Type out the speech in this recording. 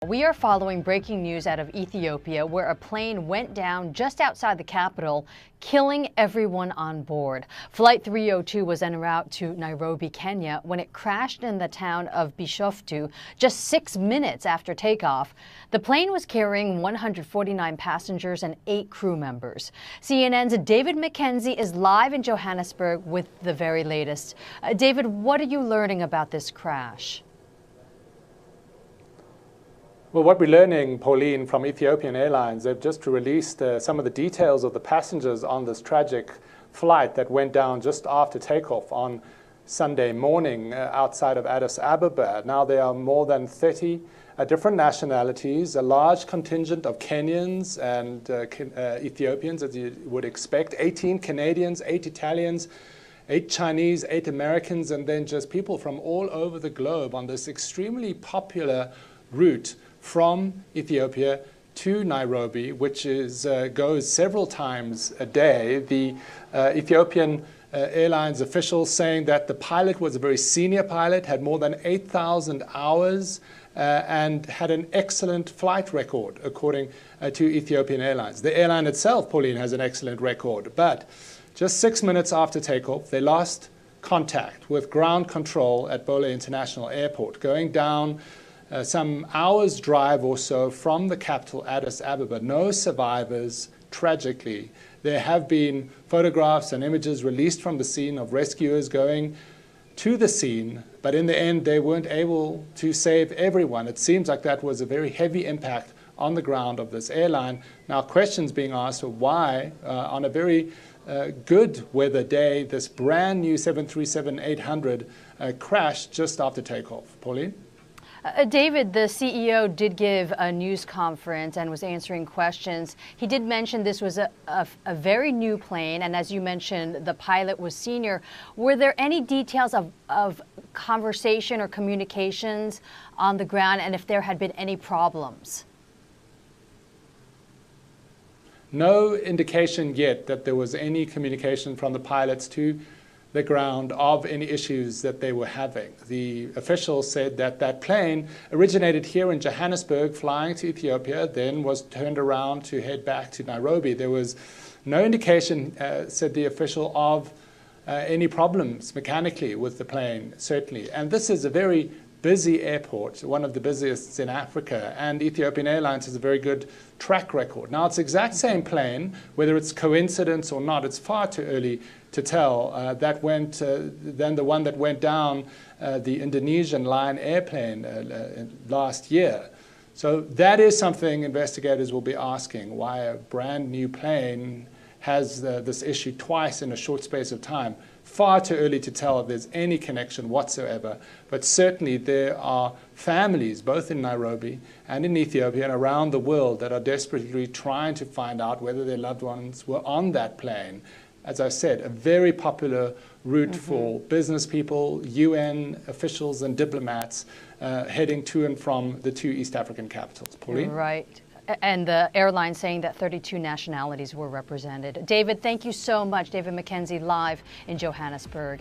We are following breaking news out of Ethiopia, where a plane went down just outside the capital, killing everyone on board. Flight 302 was en route to Nairobi, Kenya, when it crashed in the town of Bishoftu just 6 minutes after takeoff. The plane was carrying 149 passengers and 8 crew members. CNN's David Mackenzie is live in Johannesburg with the very latest. David, what are you learning about this crash? Well, what we're learning, Pauline, from Ethiopian Airlines, they've just released some of the details of the passengers on this tragic flight that went down just after takeoff on Sunday morning outside of Addis Ababa. Now there are more than 30 different nationalities, a large contingent of Kenyans and Ethiopians, as you would expect, 18 Canadians, 8 Italians, 8 Chinese, 8 Americans, and then just people from all over the globe on this extremely popular route from Ethiopia to Nairobi, which goes several times a day. The Ethiopian Airlines officials saying that the pilot was a very senior pilot, had more than 8,000 hours, and had an excellent flight record, according to Ethiopian Airlines. The airline itself, Pauline, has an excellent record, but just 6 minutes after takeoff, they lost contact with ground control at Bole International Airport, going down some hours drive or so from the capital, Addis Ababa. No survivors, tragically. There have been photographs and images released from the scene of rescuers going to the scene, but in the end they weren't able to save everyone. It seems like that was a very heavy impact on the ground of this airline. Now questions being asked of why, on a very good weather day, this brand new 737-800 crashed just after takeoff. Pauline? David, the CEO did give a news conference and was answering questions. He did mention this was a very new plane, and as you mentioned, the pilot was senior. Were there any details of conversation or communications on the ground, and if there had been any problems? No indication yet that there was any communication from the pilots to the ground of any issues that they were having. The officials said that that plane originated here in Johannesburg, flying to Ethiopia, then was turned around to head back to Nairobi. There was no indication, said the official, of any problems mechanically with the plane, certainly. And this is a very busy airport, one of the busiest in Africa, and Ethiopian Airlines has a very good track record. Now, it's the exact same plane, whether it's coincidence or not, it's far too early to tell. Then the one that went down, the Indonesian Lion airplane last year. So that is something investigators will be asking, why a brand new plane has this issue twice in a short space of time. Far too early to tell if there's any connection whatsoever, but certainly there are families both in Nairobi and in Ethiopia and around the world that are desperately trying to find out whether their loved ones were on that plane. As I said, a very popular route for business people, UN officials and diplomats heading to and from the 2 East African capitals. Pauline? Right. And the airline saying that 32 nationalities were represented. David, thank you so much. David Mackenzie live in Johannesburg.